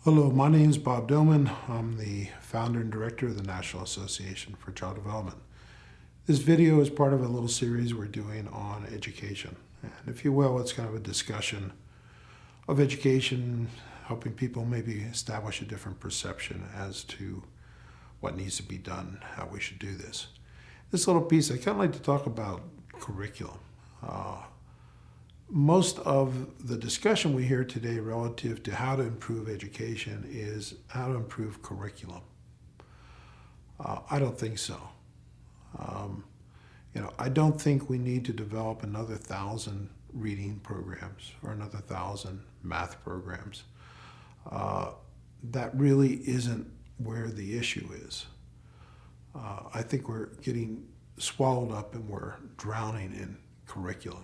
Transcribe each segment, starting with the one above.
Hello, my name is Bob Doman. I'm the founder and director of the National Association for Child Development. This video is part of a little series we're doing on education. And if you will, it's kind of a discussion of education, helping people maybe establish a different perception as to what needs to be done, how we should do this. This little piece, I kind of like to talk about curriculum. Most of the discussion we hear today relative to how to improve education is how to improve curriculum. I don't think so. I don't think we need to develop another 1,000 reading programs or another 1,000 math programs. That really isn't where the issue is. I think we're getting swallowed up and we're drowning in curriculum.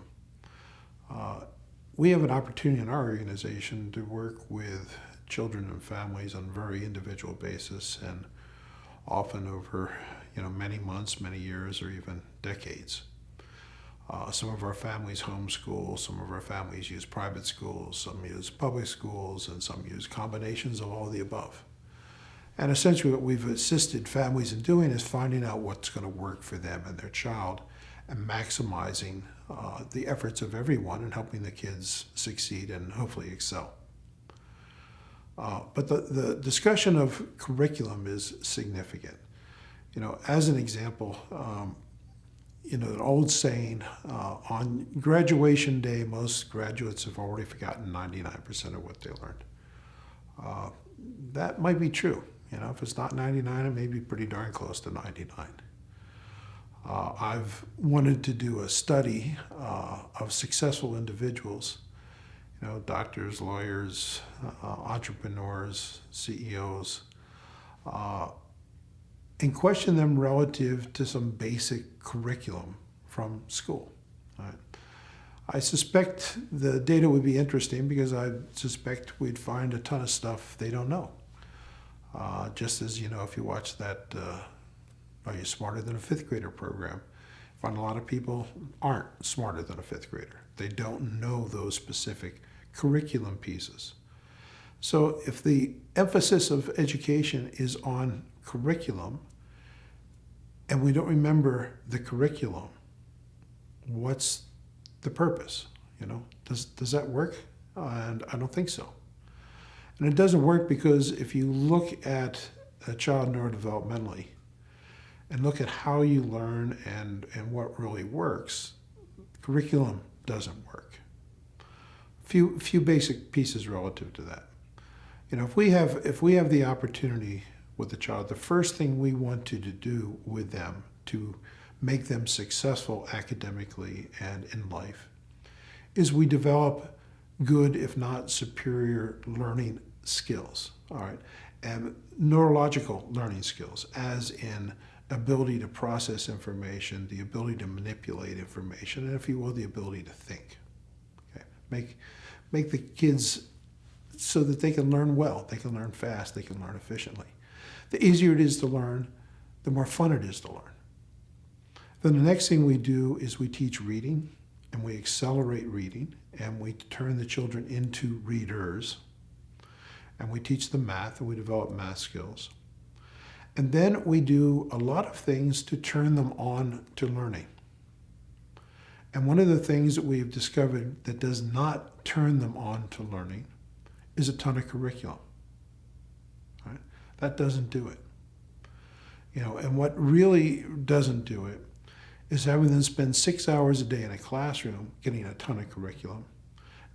We have an opportunity in our organization to work with children and families on a very individual basis and often over many months, many years, or even decades. Some of our families homeschool, some of our families use private schools, some use public schools, and some use combinations of all of the above. And essentially what we've assisted families in doing is finding out what's going to work for them and their child and maximizing the efforts of everyone and helping the kids succeed and hopefully excel. But the discussion of curriculum is significant. As an example, an old saying, on graduation day, most graduates have already forgotten 99% of what they learned. That might be true. If it's not 99, it may be pretty darn close to 99. I've wanted to do a study of successful individuals, doctors, lawyers, entrepreneurs, CEOs, and question them relative to some basic curriculum from school. Right? I suspect the data would be interesting because I suspect we'd find a ton of stuff they don't know. Just as, if you watch that Are You Smarter Than a Fifth Grader program, I find a lot of people aren't smarter than a fifth grader. They don't know those specific curriculum pieces. So if the emphasis of education is on curriculum and we don't remember the curriculum, what's the purpose? Does that work? And I don't think so. And it doesn't work because if you look at a child neurodevelopmentally and look at how you learn and what really works, curriculum doesn't work. Few basic pieces relative to that. If we have the opportunity with the child, the first thing we want to do with them to make them successful academically and in life is we develop good, if not superior, learning skills, all right? And neurological learning skills, as in ability to process information, the ability to manipulate information, and if you will, the ability to think. Okay? Make the kids so that they can learn well, they can learn fast, they can learn efficiently. The easier it is to learn, the more fun it is to learn. Then the next thing we do is we teach reading, and we accelerate reading, and we turn the children into readers, and we teach them math, and we develop math skills. And then we do a lot of things to turn them on to learning. And one of the things that we've discovered that does not turn them on to learning is a ton of curriculum. Right? That doesn't do it. And what really doesn't do it is having them spend 6 hours a day in a classroom getting a ton of curriculum,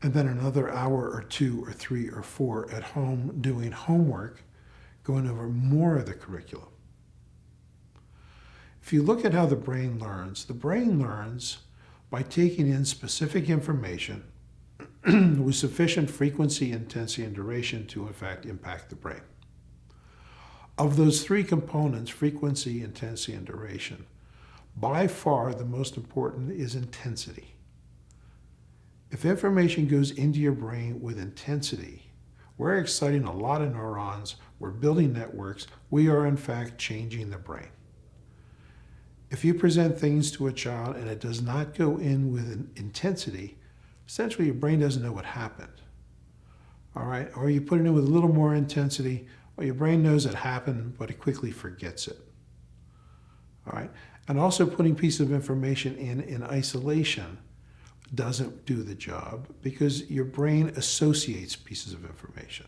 and then another hour or 2 or 3 or 4 at home doing homework, going over more of the curriculum. If you look at how the brain learns by taking in specific information with sufficient frequency, intensity, and duration to, in fact, impact the brain. Of those three components, frequency, intensity, and duration, by far the most important is intensity. If information goes into your brain with intensity, we're exciting a lot of neurons, we're building networks, we are in fact changing the brain. If you present things to a child and it does not go in with an intensity, essentially your brain doesn't know what happened. all right? Or you put it in with a little more intensity, or your brain knows it happened, but it quickly forgets it, all right? And also putting pieces of information in isolation doesn't do the job because your brain associates pieces of information.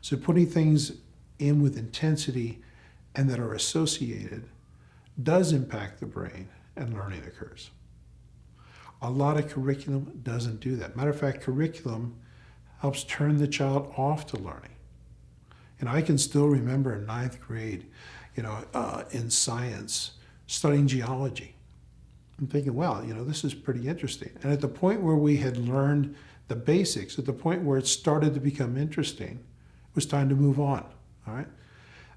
So putting things in with intensity and that are associated does impact the brain and learning occurs. A lot of curriculum doesn't do that. Matter of fact, curriculum helps turn the child off to learning. And I can still remember in ninth grade, in science, studying geology. I'm thinking, wow, this is pretty interesting. And at the point where we had learned the basics, at the point where it started to become interesting, it was time to move on, all right?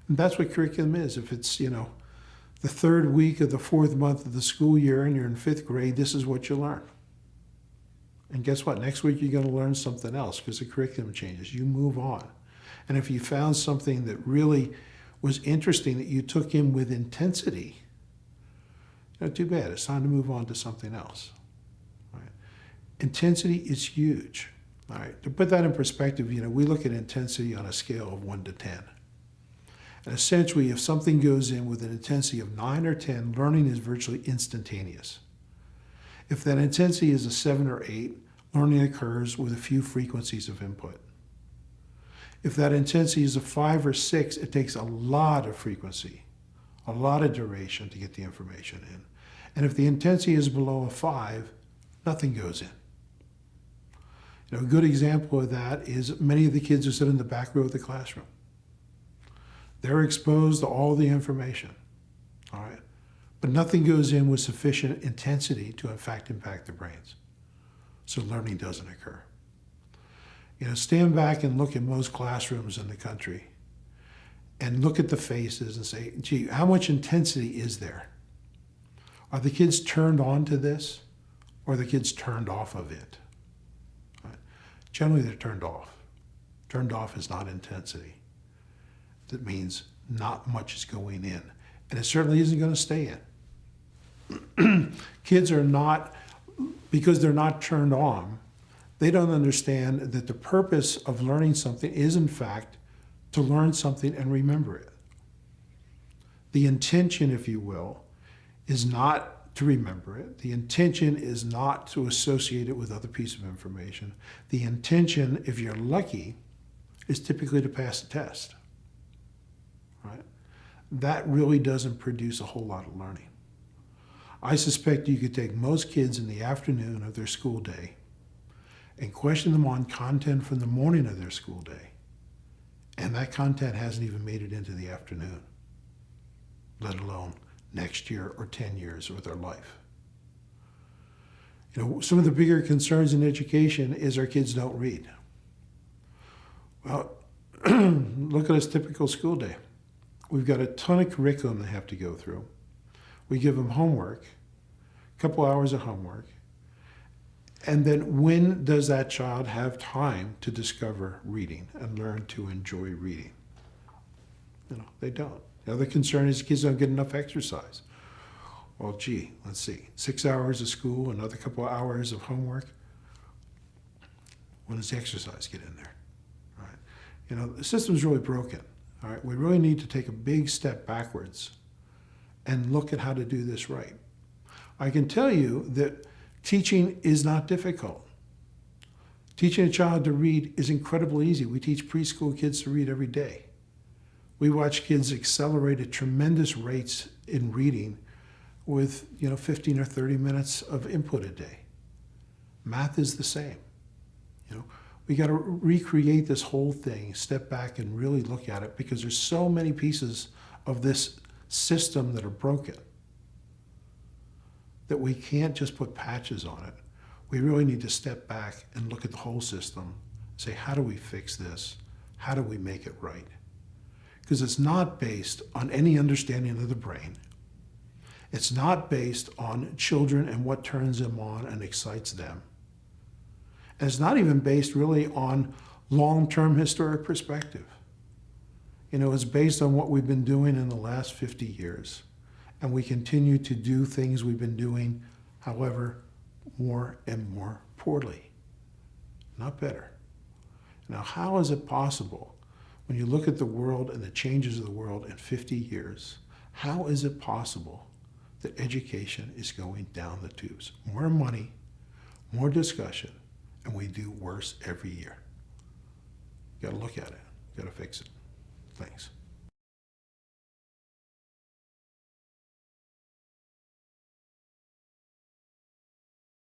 And that's what curriculum is. If it's, the third week of the fourth month of the school year and you're in fifth grade, this is what you learn. And guess what? Next week you're going to learn something else because the curriculum changes. You move on. And if you found something that really was interesting that you took in with intensity, too bad. It's time to move on to something else. Right? Intensity is huge. All right. To put that in perspective, we look at intensity on a scale of 1 to 10. And essentially, if something goes in with an intensity of 9 or 10, learning is virtually instantaneous. If that intensity is a 7 or 8, learning occurs with a few frequencies of input. If that intensity is a 5 or 6, it takes a lot of frequency, a lot of duration to get the information in. And if the intensity is below a 5, nothing goes in. A good example of that is many of the kids who sit in the back row of the classroom. They're exposed to all the information, all right? But nothing goes in with sufficient intensity to, in fact, impact their brains. So learning doesn't occur. Stand back and look at most classrooms in the country and look at the faces and say, gee, how much intensity is there? Are the kids turned on to this or are the kids turned off of it? Right? Generally, they're turned off. Turned off is not intensity. That means not much is going in. And it certainly isn't going to stay in. Kids are not, because they're not turned on, they don't understand that the purpose of learning something is, in fact, to learn something and remember it. The intention, if you will, is not to remember it. The intention is not to associate it with other pieces of information. The intention, if you're lucky, is typically to pass the test. Right? That really doesn't produce a whole lot of learning. I suspect you could take most kids in the afternoon of their school day and question them on content from the morning of their school day, and that content hasn't even made it into the afternoon, let alone next year or 10 years of their life. Some of the bigger concerns in education is our kids don't read. Well, look at this typical school day. We've got a ton of curriculum they have to go through. We give them homework, a couple hours of homework, and then when does that child have time to discover reading and learn to enjoy reading? They don't. The other concern is kids don't get enough exercise. Well, gee, let's see, 6 hours of school, another couple of hours of homework. When does the exercise get in there? All right. The system's really broken. All right. We really need to take a big step backwards and look at how to do this right. I can tell you that teaching is not difficult. Teaching a child to read is incredibly easy. We teach preschool kids to read every day. We watch kids accelerate at tremendous rates in reading with 15 or 30 minutes of input a day. Math is the same. We got to recreate this whole thing, step back and really look at it, because there's so many pieces of this system that are broken that we can't just put patches on it. We really need to step back and look at the whole system, say, how do we fix this? How do we make it right? Because it's not based on any understanding of the brain. It's not based on children and what turns them on and excites them. And it's not even based really on long-term historic perspective. It's based on what we've been doing in the last 50 years. And we continue to do things we've been doing, however, more and more poorly, not better. Now, how is it possible, when you look at the world and the changes of the world in 50 years, how is it possible that education is going down the tubes? More money, more discussion, and we do worse every year. You got to look at it. You got to fix it. Thanks.